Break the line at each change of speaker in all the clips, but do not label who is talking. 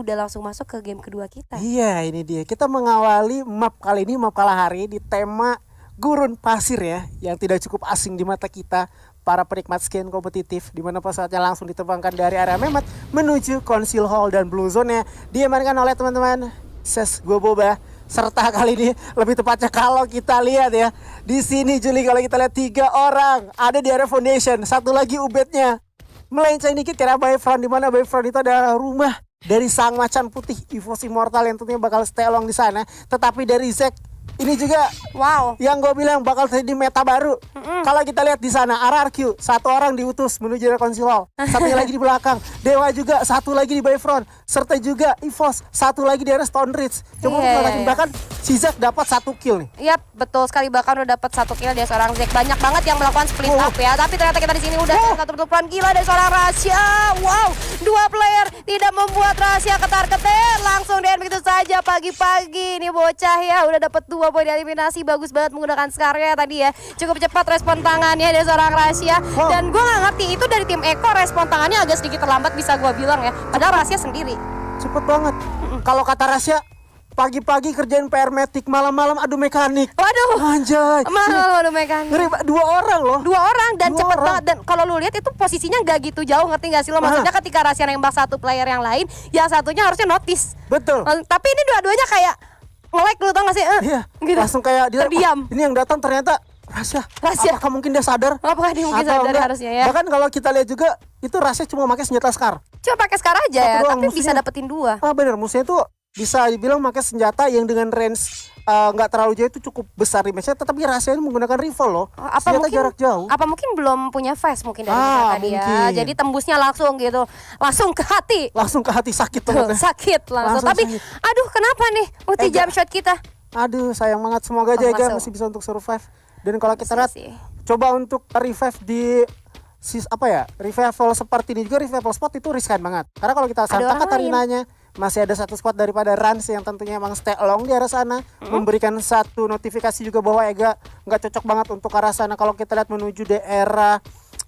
udah langsung masuk ke game kedua kita.
Iya, ini dia. Kita mengawali map kali ini, map Kalahari di tema gurun pasir ya, yang tidak cukup asing di mata kita para penikmat skin kompetitif, di mana pesawatnya langsung diterbangkan dari area Mehmet menuju Council Hall dan Blue Zone-nya diamankan oleh teman-teman Ses Gua Boba. Serta kali ini lebih tepatnya kalau kita lihat ya, di sini Juli kalau kita lihat 3 orang ada di area Foundation, satu lagi ubetnya melenceng dikit karena Bayfront, di mana Bayfront itu adalah rumah dari sang macan putih EVOS Immortal yang tentunya bakal stay along di sana. Tetapi dari Zack ini juga yang gue bilang bakal terjadi meta baru. Kalau kita lihat di sana RRQ, satu orang diutus menuju Council Hall, satunya lagi di belakang. Dewa juga satu lagi di Bayfront, serta juga EVOS satu lagi di area Stone Ridge. Coba bahkan si Zack dapat 1 kill nih.
Iya betul sekali, bahkan udah dapat 1 kill dari seorang Zack. Banyak banget yang melakukan split up ya. Tapi ternyata kita di sini udah satu penutupan gila dari seorang Rasya. Wow, 2 player tidak membuat Rasya ketar-ketir, langsung dan begitu saja pagi-pagi ini bocah ya udah dapat 2 poin eliminasi. Bagus banget menggunakan Skarnya tadi ya. Cukup cepat respon tangannya dari seorang Rasya. Dan gue gak ngerti itu dari tim Eko respon tangannya agak sedikit terlambat bisa gue bilang ya. Padahal Rasya sendiri
cepet banget. Kalau kata Rasya, pagi-pagi kerjain PR Matic, malam-malam adu mekanik.
Waduh,
anjay.
Malam adu mekanik.
Ngeri, 2 orang loh.
2 orang dan cepet banget. Dan kalau lu lihat itu posisinya gak gitu jauh, ngerti gak sih lo? Maksudnya ketika Rasya nembak satu player yang lain, yang satunya harusnya notice.
Betul.
Tapi ini dua-duanya kayak nge-lag, lu tau gak sih?
Iya,
gitu.
langsung kayak
terdiam.
Ini yang datang ternyata Rasya. Apakah mungkin dia sadar?
Apakah dia mungkin sadar
enggak?
Harusnya ya.
Bahkan kalau kita lihat juga itu Rasya cuma pakai senjata Scar.
Cuma pakai Scar aja ya, tapi
musuhnya,
bisa dapetin 2.
Bener, musuhnya tuh bisa dibilang pakai senjata yang dengan range nggak terlalu jauh, itu cukup besar damage-nya, tetapi Rasya ini menggunakan rifle loh.
Apa
senjata
mungkin
jarak jauh.
Apa mungkin belum punya fast mungkin dari tadi ya. Jadi tembusnya langsung gitu. Langsung ke hati.
Langsung ke hati, sakit banget.
Sakit langsung. Tapi
sakit.
Aduh, kenapa nih ulti jump shot kita?
Aduh, sayang banget. Semoga aja Ega masih bisa untuk survive. Dan kalau kita lihat coba untuk revive di revival seperti ini juga, revival spot itu riskan banget. Karena kalau kita santai Katarinanya masih ada satu squad daripada Rans yang tentunya emang stay along di arah sana, memberikan satu notifikasi juga bahwa Ega nggak cocok banget untuk arah sana. Kalau kita lihat menuju daerah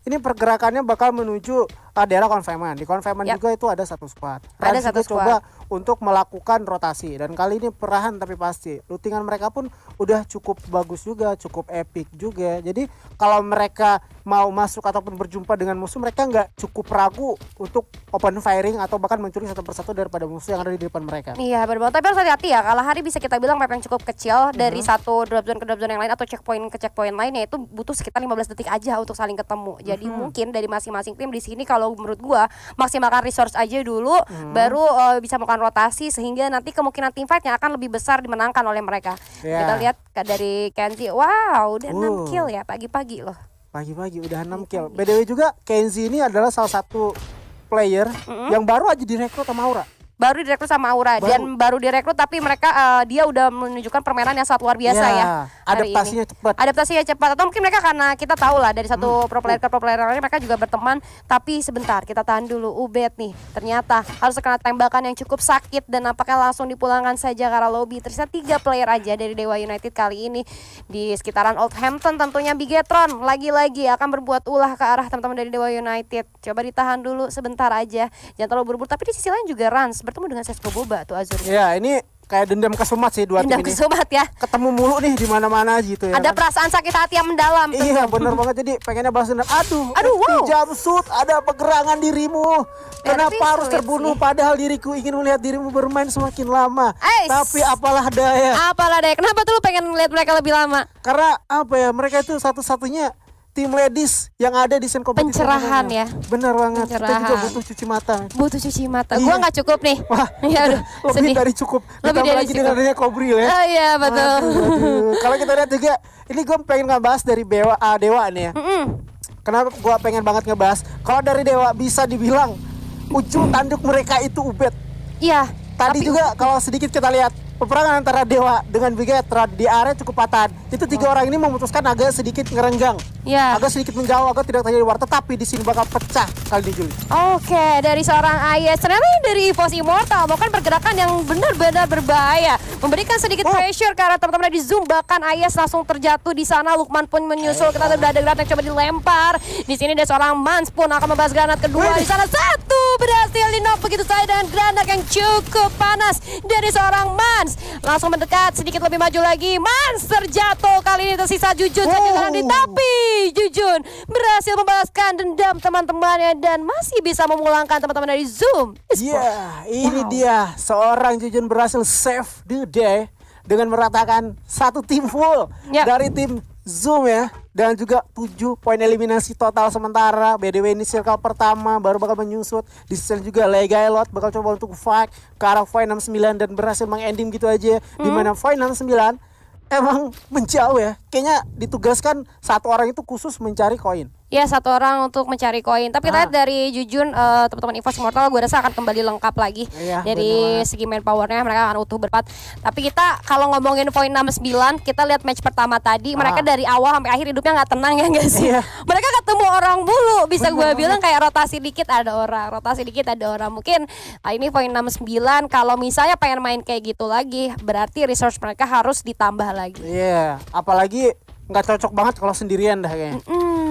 ini pergerakannya bakal menuju daerah confinement. Di confinement juga itu ada satu squad. Rans juga coba untuk melakukan rotasi, dan kali ini perlahan tapi pasti. Lootingan mereka pun udah cukup bagus juga, cukup epic juga. Jadi kalau mereka mau masuk ataupun berjumpa dengan musuh, mereka nggak cukup ragu untuk open firing atau bahkan mencuri satu persatu daripada musuh yang ada di depan mereka.
Iya benar, tapi harus hati-hati ya. Kalahari bisa kita bilang map yang cukup kecil, dari satu drop zone ke drop zone yang lain atau checkpoint ke checkpoint lainnya itu butuh sekitar 15 detik aja untuk saling ketemu. Jadi mungkin dari masing-masing tim di sini kalau menurut gua maksimalkan resource aja dulu, baru bisa melakukan rotasi sehingga nanti kemungkinan team fight yang akan lebih besar dimenangkan oleh mereka. Kita lihat dari Kenzie, wow udah 6 kill ya pagi-pagi loh.
Pagi-pagi udah 6 kill. BDW juga Kenzie ini adalah salah satu player yang baru aja direkrut sama Aura.
Baru direkrut sama Aura dan baru direkrut, tapi mereka dia udah menunjukkan permainan yang sangat luar biasa ya.
Adaptasinya cepat.
Adaptasinya cepat, atau mungkin mereka karena kita tahu lah dari satu pro player ke pro player lain mereka juga berteman. Tapi sebentar kita tahan dulu, Ubed nih ternyata harus kena tembakan yang cukup sakit, dan apakah langsung dipulangkan saja karena lobby. Tersisa 3 player aja dari Dewa United kali ini di sekitaran Old Hampton. Tentunya Bigetron lagi-lagi akan berbuat ulah ke arah teman-teman dari Dewa United. Coba ditahan dulu sebentar aja, jangan terlalu buru-buru. Tapi di sisi lain juga Rans bertemu dengan Ses Gua Boba tuh Azur.
Ya ini kayak dendam kesumat sih dua tim ini.
Dendam kesumat ya.
Ketemu mulu nih di mana-mana gitu ya.
Ada perasaan sakit hati yang mendalam.
Iya benar banget, jadi pengennya balas dendam. Aduh wow. Jamsut, ada pergerangan dirimu. Kenapa harus terbunuh padahal diriku ingin melihat dirimu bermain semakin lama. Tapi apalah daya.
Kenapa tuh lu pengen melihat mereka lebih lama?
Karena mereka itu satu-satunya tim ladies yang ada di scene kompetisi.
Pencerahan ya.
Benar banget. Kita juga butuh cuci mata. Gua nggak cukup nih. Wah, ya lebih dari cukup. Ditambah lagi dengan adanya Kobril ya.
Iya betul.
Kalau kita lihat juga, ini gue pengen ngebahas dari Dewa nih ya. Kenapa gue pengen banget ngebahas? Kalau dari Dewa bisa dibilang ujung tanduk mereka itu Ubed.
Iya.
Tadi juga kalau sedikit kita lihat peperangan antara Dewa dengan Bigetron di area cukup padat. Itu tiga orang ini memutuskan agak sedikit ngerenggang, agak sedikit menjauh agar tidak terjadi war. Tetapi di sini bakal pecah kali ini Juli.
Oke, dari seorang Ayes, ternyata ini dari EVOS Immortal melakukan pergerakan yang benar-benar berbahaya, memberikan sedikit pressure karena teman-teman di zoom, bahkan Ayes langsung terjatuh di sana. Lukman pun menyusul, kita sudah ada granat yang coba dilempar. Di sini ada seorang Mans pun akan membahas granat kedua. Di sana satu berhasil di-knock begitu saja dengan granat yang cukup panas dari seorang Mans. Langsung mendekat sedikit lebih maju lagi. Mans terjatuh, kali ini tersisa Jujun saja tapi Jujun berhasil membalaskan dendam teman-temannya dan masih bisa memulangkan teman-teman dari Zoom.
Iya, ini dia seorang Jujun berhasil save the day dengan meratakan satu tim full dari tim Zoom ya, dan juga 7 poin eliminasi total sementara. BDW ini circle pertama baru bakal menyusut. Di sini juga Legailot bakal coba untuk fight ke arah Void 69 dan berhasil mengending gitu aja. Dimana Void 69 emang menjauh ya, kayaknya ditugaskan satu orang itu khusus mencari koin.
Ya, satu orang untuk mencari koin. Tapi kita lihat dari Jujun, teman-teman EVOS Immortal gue rasa akan kembali lengkap lagi. Dari segi main powernya mereka akan utuh berempat. Tapi kita kalau ngomongin poin 69, kita lihat match pertama tadi, mereka dari awal sampai akhir hidupnya nggak tenang ya guys. Mereka ketemu orang mulu, bisa gue bilang kayak rotasi dikit ada orang, rotasi dikit ada orang. Mungkin ini poin 69, kalau misalnya pengen main kayak gitu lagi, berarti resource mereka harus ditambah lagi.
Iya, apalagi nggak cocok banget kalau sendirian dah kayaknya.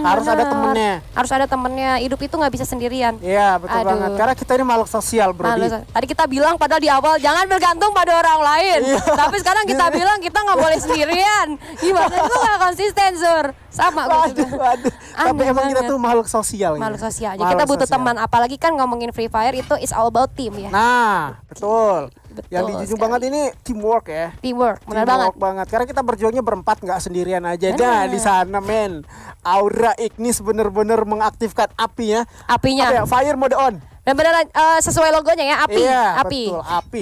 Harus ada temennya.
Harus ada temennya. Hidup itu nggak bisa sendirian.
Iya, betul banget. Karena kita ini makhluk sosial, bro.
Tadi kita bilang padahal di awal jangan bergantung pada orang lain. Tapi sekarang kita bilang kita nggak boleh sendirian. Gimana itu nggak konsisten, Sur? Sama gue juga.
Tapi emang kita tuh makhluk sosial.
Makhluk sosial. Jadi kita butuh teman. Apalagi kan ngomongin Free Fire itu is all about team ya.
Nah, betul. Yang dijunjung banget ini teamwork ya.
Teamwork, benar
banget. Karena kita berjuangnya berempat, nggak sendirian aja. Nah, di sana men, Aura Ignis bener-bener mengaktifkan apinya. Fire mode on.
Dan beneran sesuai logonya ya, api.
Iya,
api.
Betul, api.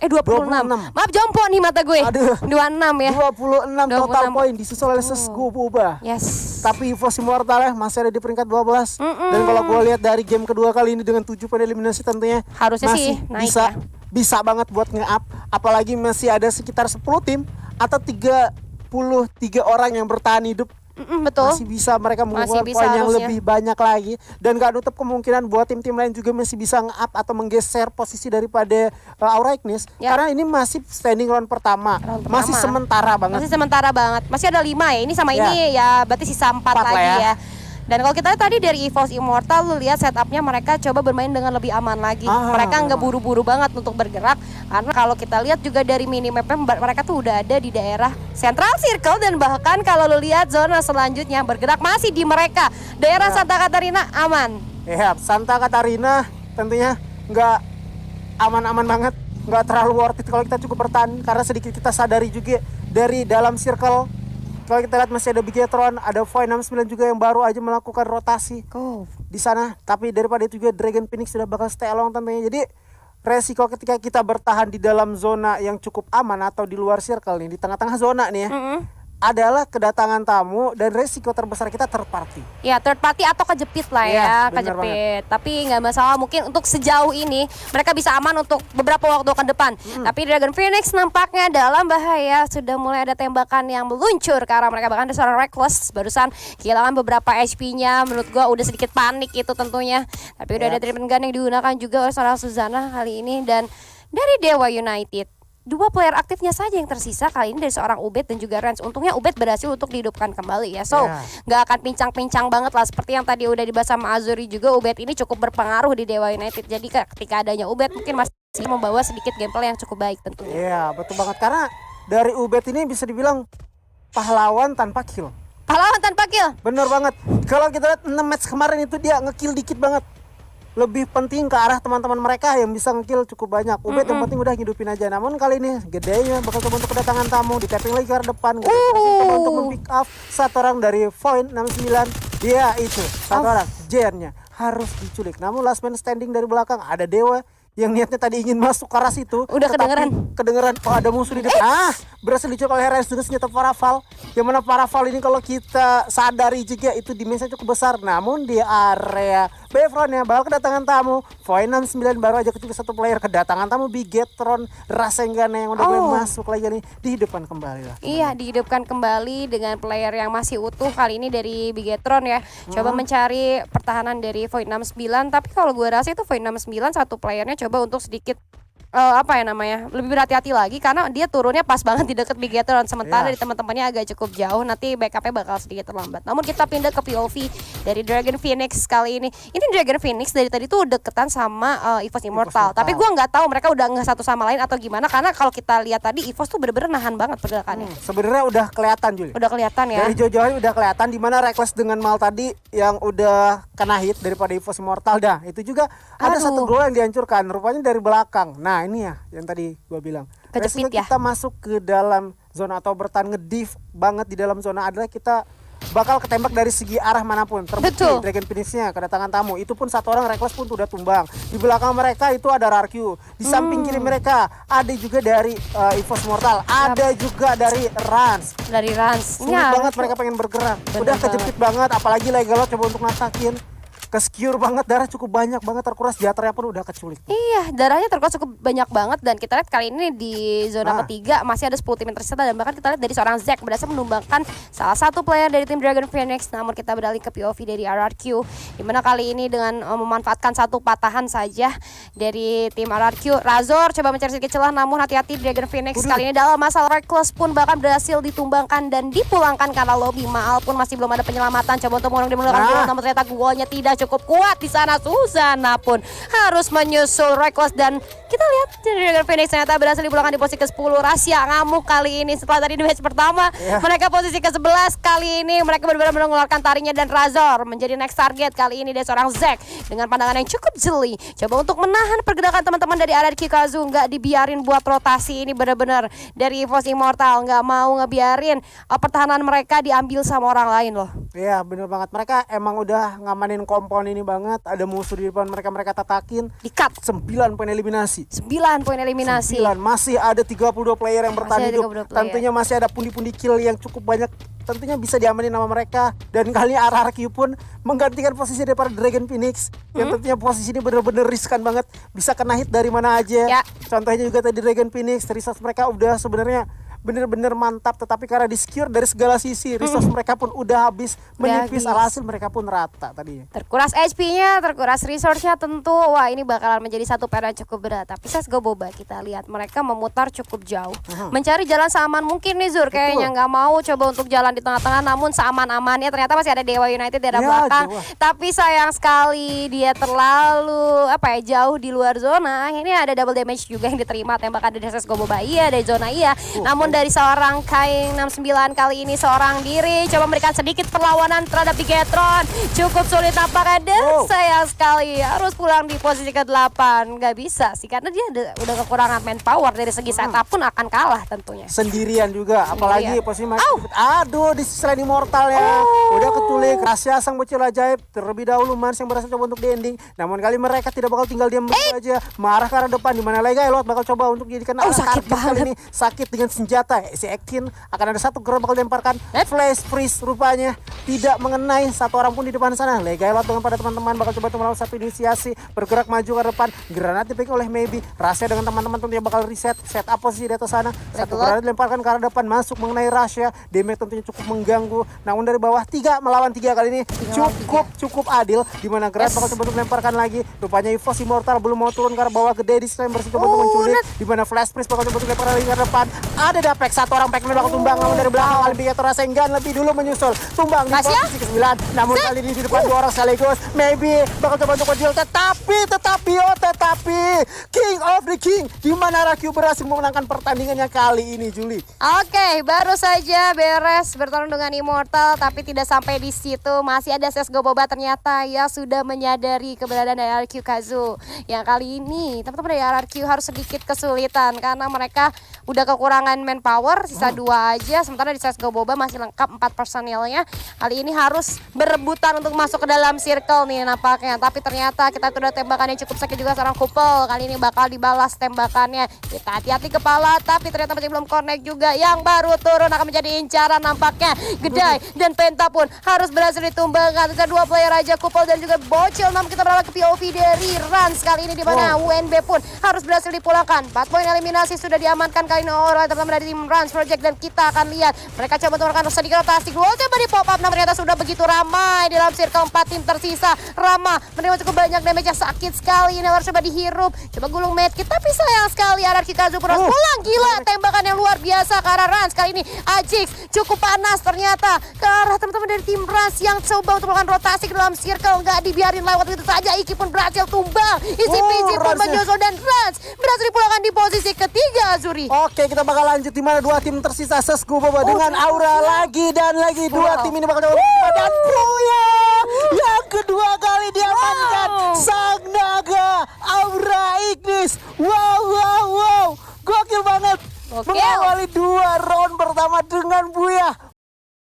26. Maaf jompo nih mata gue. 26 ya.
26 total poin disusul oleh Sesgo Boba.
Yes.
Tapi EVOS Immortal ya masih ada di peringkat 12. Dan kalau gue lihat dari game kedua kali ini dengan 7 poin eliminasi tentunya
harusnya
masih
sih naik
bisa banget buat nge-up. Apalagi masih ada sekitar 10 tim atau 33 orang yang bertahan hidup.
Betul.
Masih bisa mereka mengumpulkan poin yang lebih banyak lagi. Dan gak nutup kemungkinan buat tim-tim lain juga masih bisa nge-up atau menggeser posisi daripada Aura Ignis. Karena ini masih standing round pertama. Masih sementara banget.
Masih ada 5 ya. Ini sama ini ya berarti sisa 4 lagi ya. Dan kalau kita lihat tadi dari EVOS Immortal, lu lihat setupnya mereka coba bermain dengan lebih aman lagi. Mereka nggak buru-buru banget untuk bergerak. Karena kalau kita lihat juga dari minimapnya mereka tuh udah ada di daerah Central Circle. Dan bahkan kalau lu lihat zona selanjutnya bergerak masih di mereka. Daerah Santa Catarina aman.
Ya, Santa Catarina tentunya nggak aman-aman banget. Nggak terlalu worth it kalau kita cukup bertahan. Karena sedikit kita sadari juga dari dalam circle. Kalau kita lihat masih ada Bigetron, ada Void 69 juga yang baru aja melakukan rotasi di sana. Tapi daripada itu juga Dragon Phoenix sudah bakal stay along tentunya. Jadi resiko ketika kita bertahan di dalam zona yang cukup aman atau di luar circle nih, di tengah-tengah zona nih ya, adalah kedatangan tamu dan resiko terbesar kita third party.
Ya, third party atau kejepit lah ya, kejepit. Tapi nggak masalah, mungkin untuk sejauh ini mereka bisa aman untuk beberapa waktu ke depan. Tapi Dragon Phoenix nampaknya dalam bahaya, sudah mulai ada tembakan yang meluncur ke arah mereka. Bahkan ada seorang Reckless barusan kehilangan beberapa HP-nya. Menurut gua udah sedikit panik itu tentunya. Tapi udah ada treatment gun yang digunakan juga oleh seorang Suzana kali ini. Dan dari Dewa United, 2 player aktifnya saja yang tersisa kali ini dari seorang Ubed dan juga Rans. Untungnya Ubed berhasil untuk dihidupkan kembali ya. So nggak akan pincang-pincang banget lah. Seperti yang tadi udah dibahas sama Azuri juga, Ubed ini cukup berpengaruh di Dewa United. Jadi ketika adanya Ubed mungkin masih membawa sedikit gameplay yang cukup baik tentunya.
Iya, betul banget. Karena dari Ubed ini bisa dibilang pahlawan tanpa kill.
Pahlawan tanpa kill?
Bener banget. Kalau kita lihat 6 match kemarin itu dia ngekill dikit banget. Lebih penting ke arah teman-teman mereka yang bisa ngekill cukup banyak. Ubed yang penting udah ngidupin aja. Namun kali ini gedenya bakal coba untuk kedatangan tamu, di tapping lagi ke arah depan. Coba untuk mempick up satu orang dari Void 69. Dia itu satu orang Jen-nya harus diculik. Namun last man standing dari belakang ada Dewa yang niatnya tadi ingin masuk ke arah situ.
Udah
kedengeran ada musuh di depan. Berhasil diculik oleh Rans dengan senjata Paraval. Yang mana Paraval ini kalau kita sadari juga itu dimensinya cukup besar. Namun di area Bevron ya bakal kedatangan tamu. Void 69 baru aja kecuali satu player, kedatangan tamu Bigetron Rasengan yang udah boleh masuk lagi nih, dihidupkan kembali lah.
Iya, dihidupkan kembali dengan player yang masih utuh kali ini dari Bigetron ya. Coba mencari pertahanan dari Void 69, tapi kalau gue rasa itu Void 69 satu playernya coba untuk sedikit apa ya namanya, lebih berhati-hati lagi karena dia turunnya pas banget di dekat Bigetron, sementara dari teman-temannya agak cukup jauh, nanti backupnya bakal sedikit terlambat. Namun kita pindah ke POV dari Dragon Phoenix kali ini. Ini Dragon Phoenix dari tadi tuh deketan sama EVOS Immortal, tapi gue nggak tahu mereka udah nggak satu sama lain atau gimana, karena kalau kita lihat tadi EVOS tuh bener-bener nahan banget pergerakannya.
Sebenarnya udah kelihatan Juli.
Udah kelihatan ya.
Dari jauh-jauh udah kelihatan di mana Reckless dengan Mal tadi yang udah kena hit daripada EVOS Immortal dah. Itu juga ada satu gol yang dihancurkan, rupanya dari belakang. Nah, ini ya yang tadi gua bilang.
Kejepit ya.
Kita masuk ke dalam zona atau bertahan ngediv banget di dalam zona adalah kita bakal ketembak dari segi arah manapun. Terbukti Dragon Phoenix-nya kedatangan tamu. Itu pun satu orang Reckless pun udah tumbang. Di belakang mereka itu ada Rarq. Di samping kiri mereka ada juga dari EVOS Mortal. Ada juga dari Rans.
Dari Rans.
Sulit banget mereka pengen bergerak. Udah kejepit banget, apalagi Legalot coba untuk natakin. Ke-secure banget, darah cukup banyak banget terkuras, Jatranya pun udah keculik.
Iya, darahnya terkuras cukup banyak banget, dan kita lihat kali ini di zona ketiga masih ada 10 tim yang tersisa, dan bahkan kita lihat dari seorang Zack berhasil menumbangkan salah satu player dari tim Dragon Phoenix. Namun kita beralih ke POV dari RRQ, dimana kali ini dengan memanfaatkan satu patahan saja dari tim RRQ, Razor coba mencari sedikit celah, namun hati-hati Dragon Phoenix kali ini dalam masalah Reckless pun bahkan berhasil ditumbangkan dan dipulangkan karena lobby. Maal pun masih belum ada penyelamatan, coba untuk menggunakan namun ternyata golnya tidak cukup kuat di sana. Susana pun harus menyusul Reckless, dan kita lihat Dragon Phoenix ternyata berhasil dipulangkan di posisi ke-10. Rahasia ngamuk kali ini setelah tadi di match pertama mereka posisi ke-11, kali ini mereka benar-benar mengeluarkan taringnya, dan Razor menjadi next target kali ini dari seorang Zack dengan pandangan yang cukup jeli. Coba untuk menahan pergerakan teman-teman dari RRQ Kazu, nggak dibiarin buat rotasi ini benar-benar dari EVOS Immortal, nggak mau ngebiarin pertahanan mereka diambil sama orang lain loh.
Iya bener banget, mereka emang udah ngamanin kompon ini banget. Ada musuh di depan mereka tatakin,
Di-cut
9 poin eliminasi.
9 poin eliminasi.
9, masih ada 32 player yang bertahan hidup. Tentunya masih ada pundi-pundi kill yang cukup banyak, tentunya bisa diamanin sama mereka. Dan kali ini RRQ pun menggantikan posisi daripada Dragon Phoenix yang tentunya posisi ini bener-bener riskan banget, bisa kena hit dari mana aja. Contohnya juga tadi Dragon Phoenix, resource mereka udah sebenarnya bener-bener mantap, tetapi karena di secure dari segala sisi, resource mereka pun udah habis, menipis, alhasil mereka pun rata tadi.
Terkuras HP-nya, terkuras resource-nya tentu. Wah, ini bakalan menjadi satu PR yang cukup berat. Tapi CSGO Boba kita lihat mereka memutar cukup jauh, mencari jalan seaman mungkin nih Zur. Kayaknya nggak mau coba untuk jalan di tengah-tengah, namun seaman-amannya ternyata masih ada Dewa United di arah belakang. Tapi sayang sekali dia terlalu jauh di luar zona. Ini ada double damage juga yang diterima, tembakan dari CSGO Boba dari zona namun dari seorang Kaing 69 kali ini seorang diri coba memberikan sedikit perlawanan terhadap Bigetron. Cukup sulit nampaknya, dan sayang sekali harus pulang di posisi ke-8. Nggak bisa sih karena dia udah kekurangan manpower, dari segi setup pun akan kalah tentunya.
Sendirian juga, apalagi posisi aduh di selain Immortal ya. Udah keculik, rahasia sang bocil ajaib terlebih dahulu Mans yang berhasil coba untuk di ending. Namun kali mereka tidak bakal tinggal diam begitu aja, marah ke arah depan, di mana Legalot bakal coba untuk jadikan
sakit banget
kali ini. Sakit dengan senjata si Ekin, akan ada satu gerak bakal dilemparkan flash freeze, rupanya tidak mengenai satu orang pun di depan sana. Legalot dengan pada teman-teman bakal coba untuk melakukan satu inisiasi, bergerak maju ke depan, granat dipegang oleh Maybe. Rahasia dengan teman-teman tentunya bakal reset set up posisi di atas sana. Satu granat dilemparkan ke arah depan, masuk mengenai Rahasia, damage tentunya cukup mengganggu. Namun dari bawah 3 melawan 3 kali ini cukup adil, di mana granat bakal coba untuk melemparkan lagi. Rupanya EVOS Immortal belum mau turun ke arah bawah, gede di selain bersih coba untuk menculik, di mana flash freeze bakal coba untuk melemparkan lagi ke depan. Ada Dapek, satu orang Pac-Man bakal tumbang, namun dari belakang kali Bigetron Rasengan lebih dulu menyusul, tumbang di posisi ke-9. Namun kali ini di depan 2 orang sekaligus, Maybe bakal coba untuk menjual, tetapi King of the King, di mana RRQ berhasil memenangkan pertandingannya kali ini, Juli.
Oke, baru saja beres bertarung dengan Immortal, tapi tidak sampai di situ. Masih ada CSGO Boba ternyata ya sudah menyadari keberadaan dari RRQ Kazu. Yang kali ini teman-teman dari RRQ harus sedikit kesulitan karena mereka udah kekurangan manpower, sisa 2 aja. Sementara di CSGO Boba masih lengkap 4 personilnya. Kali ini harus berebutan untuk masuk ke dalam circle nih nampaknya. Tapi ternyata kita sudah tembakan yang cukup sakit juga seorang Kupel. Kali ini bakal dibalas tembakannya. Kita hati-hati kepala, tapi ternyata masih belum connect juga. Yang baru turun akan menjadi incaran nampaknya. Gedai dan Penta pun harus berhasil ditumbangkan. Sisa 2 player aja, Kupel dan juga Bocil. Namun kita beralih ke POV dari Rans kali ini, di mana UNB pun harus berhasil dipulangkan. 4 poin eliminasi sudah diamankan kali ini oleh teman-teman dari tim Rans Project, dan kita akan lihat mereka coba mengeluarkan sedikit rotasi. Dua coba di pop up, namun ternyata sudah begitu ramai di dalam circle 4 tim tersisa. Rama menerima cukup banyak damage yang sakit sekali. Ini harus coba dihirup, coba gulung medkit, tapi sayang sekali Anarki Kazu harus pulang. Gila, tembakan yang luar biasa ke arah Rans kali ini. Ajix cukup panas ternyata ke arah teman-teman dari tim Rans yang coba untuk melakukan rotasi ke dalam circle, nggak dibiarin lewat begitu saja. Iki pun berhasil tumbang, Isi PG pun menyusul, dan Rans berhasil dipulangkan di posisi ketiga. Azuri,
oke, kita bakal lanjut di mana 2 tim tersisa CSGO Boba dengan Aura lagi dan lagi. 2 tim ini bakal coba dan Puya yang kedua kali diamankan. Sang Naga Aura Ignis. Wow, gokil banget. Mengawali 2 round pertama dengan Buya.